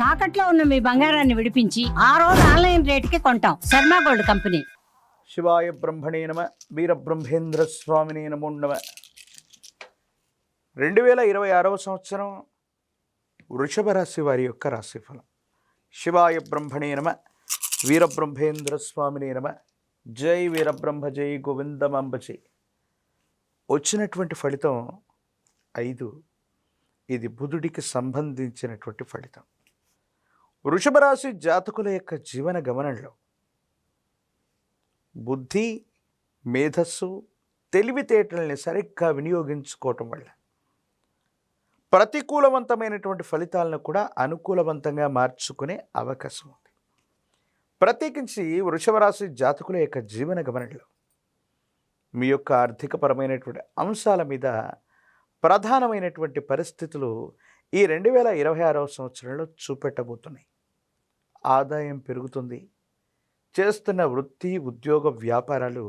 తాకట్లో ఉన్న మీ బంగారాన్ని విడిపించి ఆ రోజు ఆన్లైన్ రేటుకి కొంటాం. Sharma gold company. శివాయ బ్రహ్మణే నమ. వీరబ్రహ్మేంద్ర స్వామినే నమో నమ. 2026 సంవత్సరం వృషభ రాశి వారి యొక్క రాశిఫలం. శివాయ బ్రహ్మణే నమ. వీరబ్రహ్మేంద్ర స్వామినే నమ. జై వీరబ్రహ్మ జై గోవిందమాంబజై. వచ్చినటువంటి ఫలితం 5. ఇది బుధుడికి సంబంధించినటువంటి ఫలితం. వృషభ రాశి జాతకుల యొక్క జీవన గమనంలో బుద్ధి, మేధస్సు, తెలివితేటల్ని సరిగ్గా వినియోగించుకోవటం వల్ల ప్రతికూలవంతమైనటువంటి ఫలితాలను కూడా అనుకూలవంతంగా మార్చుకునే అవకాశం ఉంది. ప్రత్యేకించి వృషభ రాశి జాతకుల యొక్క జీవన గమనంలో మీ యొక్క ఆర్థికపరమైనటువంటి అంశాల మీద ప్రధానమైనటువంటి పరిస్థితులు ఈ 2026 సంవత్సరంలో చూపెట్టబోతున్నాయి. ఆదాయం పెరుగుతుంది. చేస్తున్న వృత్తి, ఉద్యోగ, వ్యాపారాలు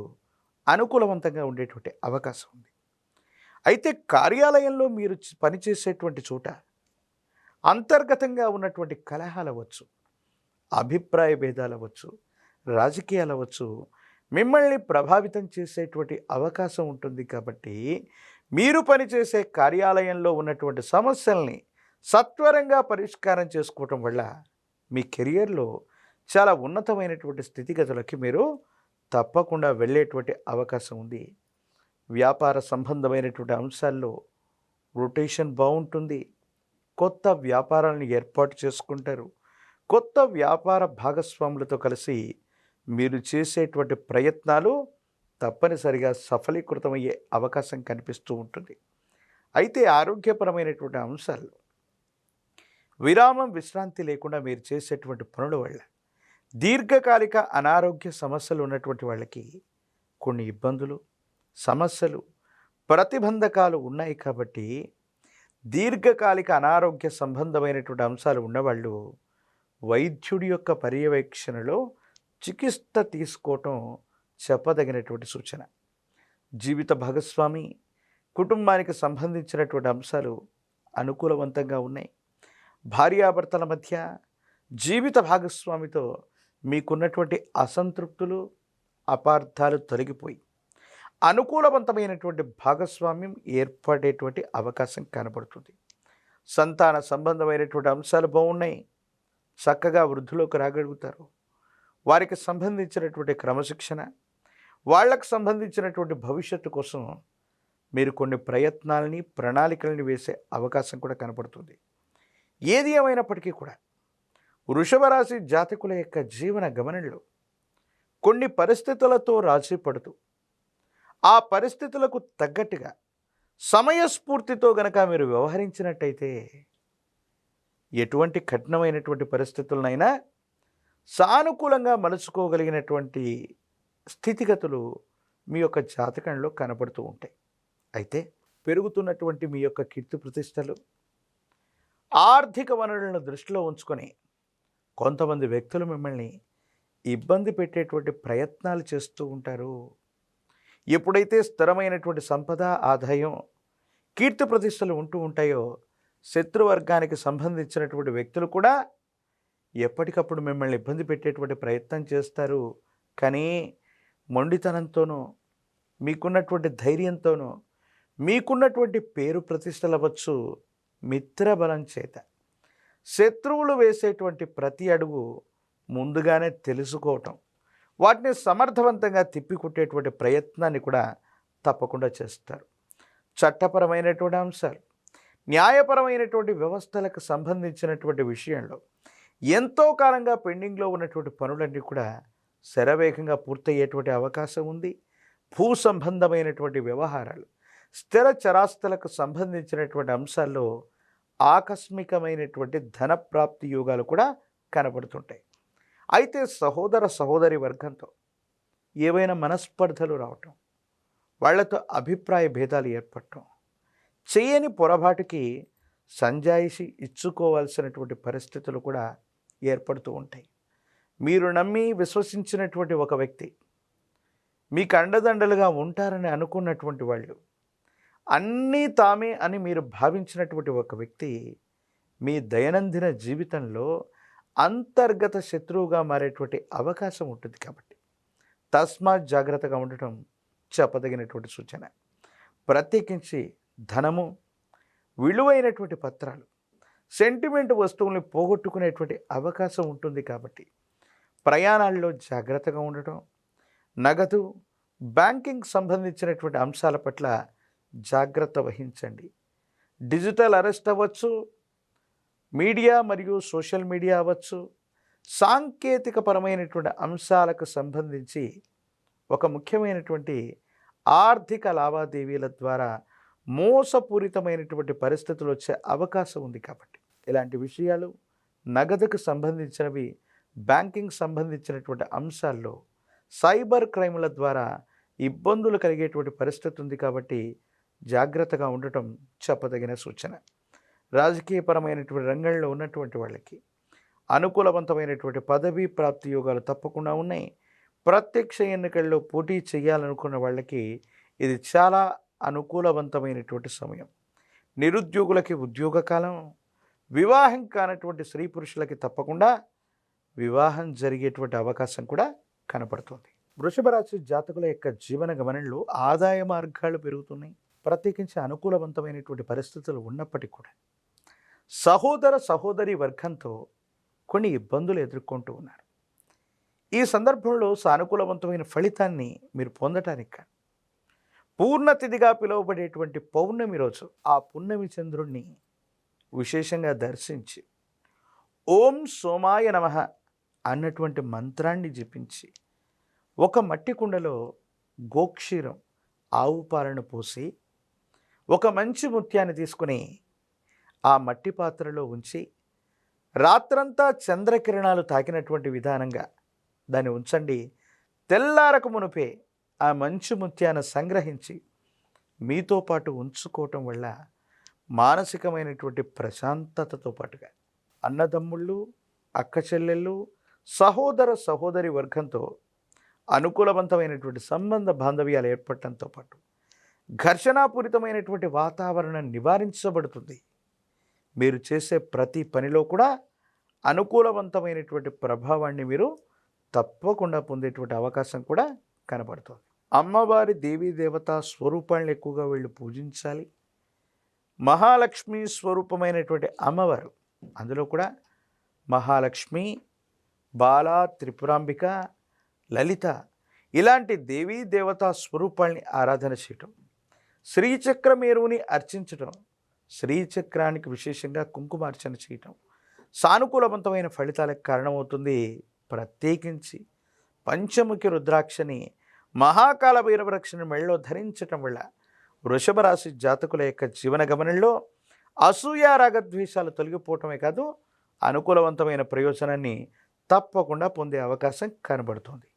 అనుకూలవంతంగా ఉండేటువంటి అవకాశం ఉంది. అయితే కార్యాలయంలో మీరు పనిచేసేటువంటి చోట అంతర్గతంగా ఉన్నటువంటి కలహాలు అవ్వచ్చు, అభిప్రాయ భేదాలు అవ్వచ్చు, రాజకీయాలు అవ్వచ్చు, మిమ్మల్ని ప్రభావితం చేసేటువంటి అవకాశం ఉంటుంది. కాబట్టి మీరు పనిచేసే కార్యాలయంలో ఉన్నటువంటి సమస్యల్ని సత్వరంగా పరిష్కారం చేసుకోవటం వల్ల మీ కెరియర్లో చాలా ఉన్నతమైనటువంటి స్థితిగతులకి మీరు తప్పకుండా వెళ్ళేటువంటి అవకాశం ఉంది. వ్యాపార సంబంధమైనటువంటి అంశాల్లో రొటేషన్ బాగుంటుంది. కొత్త వ్యాపారాలను ఏర్పాటు చేసుకుంటారు. కొత్త వ్యాపార భాగస్వాములతో కలిసి మీరు చేసేటువంటి ప్రయత్నాలు తప్పనిసరిగా సఫలీకృతమయ్యే అవకాశం కనిపిస్తూ ఉంటుంది. అయితే ఆరోగ్యపరమైనటువంటి అంశాల్లో విరామం, విశ్రాంతి లేకుండా మీరు చేసేటువంటి పనుల వల్ల దీర్ఘకాలిక అనారోగ్య సమస్యలు ఉన్నటువంటి వాళ్ళకి కొన్ని ఇబ్బందులు, సమస్యలు, ప్రతిబంధకాలు ఉన్నాయి. కాబట్టి దీర్ఘకాలిక అనారోగ్య సంబంధమైనటువంటి అంశాలు ఉన్నవాళ్ళు వైద్యుడి యొక్క పర్యవేక్షణలో చికిత్స తీసుకోవటం చెప్పదగినటువంటి సూచన. జీవిత భాగస్వామి, కుటుంబానికి సంబంధించినటువంటి అంశాలు అనుకూలవంతంగా ఉన్నాయి. భార్యాభర్తల మధ్య, జీవిత భాగస్వామితో మీకున్నటువంటి అసంతృప్తులు, అపార్థాలు తొలగిపోయి అనుకూలవంతమైనటువంటి భాగస్వామ్యం ఏర్పడేటువంటి అవకాశం కనబడుతుంది. సంతాన సంబంధమైనటువంటి అంశాలు బాగున్నాయి. చక్కగా వృద్ధిలోకి రాగలుగుతారు. వారికి సంబంధించినటువంటి క్రమశిక్షణ, వాళ్ళకు సంబంధించినటువంటి భవిష్యత్తు కోసం మీరు కొన్ని ప్రయత్నాలని, ప్రణాళికలని వేసే అవకాశం కూడా కనపడుతుంది. ఏది ఏమైనప్పటికీ కూడా వృషభ రాశి జాతకుల యొక్క జీవన గమనంలో కొన్ని పరిస్థితులతో రాజీ పడుతూ ఆ పరిస్థితులకు తగ్గట్టుగా సమయస్ఫూర్తితో గనక మీరు వ్యవహరించినట్టయితే ఎటువంటి కఠినమైనటువంటి పరిస్థితులనైనా సానుకూలంగా మలుచుకోగలిగినటువంటి స్థితిగతులు మీ యొక్క జాతకంలో కనపడుతూ ఉంటాయి. అయితే పెరుగుతున్నటువంటి మీ యొక్క కీర్తి ప్రతిష్టలు, ఆర్థిక వనరులను దృష్టిలో ఉంచుకొని కొంతమంది వ్యక్తులు మిమ్మల్ని ఇబ్బంది పెట్టేటువంటి ప్రయత్నాలు చేస్తూ ఉంటారు. ఎప్పుడైతే స్థిరమైనటువంటి సంపద, ఆదాయం, కీర్తి ప్రతిష్టలు ఉంటూ ఉంటాయో శత్రువర్గానికి సంబంధించినటువంటి వ్యక్తులు కూడా ఎప్పటికప్పుడు మిమ్మల్ని ఇబ్బంది పెట్టేటువంటి ప్రయత్నం చేస్తారు. కానీ మొండితనంతోనూ, మీకున్నటువంటి ధైర్యంతోనూ, మీకున్నటువంటి పేరు ప్రతిష్టలు అవ్వచ్చు, మిత్రబలం చేత శత్రువులు వేసేటువంటి ప్రతి అడుగు ముందుగానే తెలుసుకోవటం, వాటిని సమర్థవంతంగా తిప్పికొట్టేటువంటి ప్రయత్నాన్ని కూడా తప్పకుండా చేస్తారు. చట్టపరమైనటువంటి అంశాలు, న్యాయపరమైనటువంటి వ్యవస్థలకు సంబంధించినటువంటి విషయంలో ఎంతో కాలంగా పెండింగ్లో ఉన్నటువంటి పనులన్నీ కూడా శరవేగంగా పూర్తయ్యేటువంటి అవకాశం ఉంది. భూ సంబంధమైనటువంటి వ్యవహారాలు, స్థిర చరాస్తులకు సంబంధించినటువంటి అంశాల్లో ఆకస్మికమైనటువంటి ధనప్రాప్తి యోగాలు కూడా కనబడుతుంటాయి. అయితే సహోదర సహోదరి వర్గంతో ఏవైనా మనస్పర్ధలు రావటం, వాళ్లతో అభిప్రాయ భేదాలు ఏర్పడటం, చేయని పొరపాటుకి సంజాయిషి ఇచ్చుకోవాల్సినటువంటి పరిస్థితులు కూడా ఏర్పడుతూ ఉంటాయి. మీరు నమ్మి విశ్వసించినటువంటి ఒక వ్యక్తి, మీకు అండదండలుగా ఉంటారని అనుకున్నటువంటి వాళ్ళు, అన్నీ తామే అని మీరు భావించినటువంటి ఒక వ్యక్తి మీ దైనందిన జీవితంలో అంతర్గత శత్రువుగా మారేటువంటి అవకాశం ఉంటుంది. కాబట్టి తస్మాత్ జాగ్రత్తగా ఉండటం చెప్పదగినటువంటి సూచన. ప్రత్యేకించి ధనము, విలువైనటువంటి పత్రాలు, సెంటిమెంట్ వస్తువుల్ని పోగొట్టుకునేటువంటి అవకాశం ఉంటుంది. కాబట్టి ప్రయాణాల్లో జాగ్రత్తగా ఉండటం, నగదు, బ్యాంకింగ్ సంబంధించినటువంటి అంశాల పట్ల జాగ్రత్త వహించండి. డిజిటల్ అరెస్ట్ అవ్వచ్చు, మీడియా మరియు సోషల్ మీడియా అవ్వచ్చు, సాంకేతికపరమైనటువంటి అంశాలకు సంబంధించి ఒక ముఖ్యమైనటువంటి ఆర్థిక లావాదేవీల ద్వారా మోసపూరితమైనటువంటి పరిస్థితులు వచ్చే అవకాశం ఉంది. కాబట్టి ఇలాంటి విషయాలు, నగదుకు సంబంధించినవి, బ్యాంకింగ్ సంబంధించినటువంటి అంశాల్లో సైబర్ క్రైముల ద్వారా ఇబ్బందులు కలిగేటువంటి పరిస్థితి ఉంది. కాబట్టి జాగ్రత్తగా ఉండటం చెప్పదగిన సూచన. రాజకీయపరమైనటువంటి రంగంలో ఉన్నటువంటి వాళ్ళకి అనుకూలవంతమైనటువంటి పదవీ ప్రాప్తి యోగాలు తప్పకుండా ఉన్నాయి. ప్రత్యక్ష ఎన్నికల్లో పోటీ చేయాలనుకున్న వాళ్ళకి ఇది చాలా అనుకూలవంతమైనటువంటి సమయం. నిరుద్యోగులకి ఉద్యోగ కాలం, వివాహం కానటువంటి స్త్రీ పురుషులకి తప్పకుండా వివాహం జరిగేటువంటి అవకాశం కూడా కనపడుతుంది. వృషభ రాశి జాతకుల యొక్క జీవన గమనంలో ఆదాయ మార్గాలు పెరుగుతున్నాయి. ప్రత్యేకించి అనుకూలవంతమైనటువంటి పరిస్థితులు ఉన్నప్పటికీ కూడా సహోదరి వర్గంతో కొన్ని ఇబ్బందులు ఎదుర్కొంటూ ఉన్నారు. ఈ సందర్భంలో సానుకూలవంతమైన ఫలితాన్ని మీరు పొందటానికి పూర్ణతిథిగా పిలువబడేటువంటి పౌర్ణమి రోజు ఆ పున్నమి చంద్రుణ్ణి విశేషంగా దర్శించి ఓం సోమాయ నమః అన్నటువంటి మంత్రాన్ని జపించి ఒక మట్టి కుండలో గోక్షీరం, ఆవు పాలను పోసి ఒక మంచి ముత్యాన్ని తీసుకుని ఆ మట్టి పాత్రలో ఉంచి రాత్రంతా చంద్రకిరణాలు తాకినటువంటి విధానంగా దాన్ని ఉంచండి. తెల్లారకు మునుపే ఆ మంచి ముత్యాన్ని సంగ్రహించి మీతో పాటు ఉంచుకోవటం వల్ల మానసికమైనటువంటి ప్రశాంతతతో పాటుగా అన్నదమ్ముళ్ళు, అక్క చెల్లెళ్ళు, సహోదరి వర్గంతో అనుకూలవంతమైనటువంటి సంబంధ బాంధవ్యాలు ఏర్పడటంతో పాటు ఘర్షణాపూరితమైనటువంటి వాతావరణం నివారించబడుతుంది. మీరు చేసే ప్రతి పనిలో కూడా అనుకూలవంతమైనటువంటి ప్రభావాన్ని మీరు తప్పకుండా పొందేటువంటి అవకాశం కూడా కనబడుతుంది. అమ్మవారి దేవీ దేవతా స్వరూపాలను ఎక్కువగా వీళ్ళు పూజించాలి. మహాలక్ష్మి స్వరూపమైనటువంటి అమ్మవారు, అందులో కూడా మహాలక్ష్మి, బాలా, త్రిపురాంబిక, లలిత ఇలాంటి దేవీ దేవతా స్వరూపాల్ని ఆరాధన చేయటం, శ్రీచక్రమేరువుని అర్చించటం, శ్రీచక్రానికి విశేషంగా కుంకుమార్చన చేయటం సానుకూలవంతమైన ఫలితాలకు కారణమవుతుంది. ప్రత్యేకించి పంచముఖి రుద్రాక్షని, మహాకాల భైరవరక్షని మెళ్ళలో ధరించటం వల్ల వృషభ రాశి జాతకుల యొక్క జీవన గమనంలో అసూయ, రాగద్వేషాలు తొలగిపోవటమే కాదు అనుకూలవంతమైన ప్రయోజనాన్ని తప్పకుండా పొందే అవకాశం కనబడుతుంది.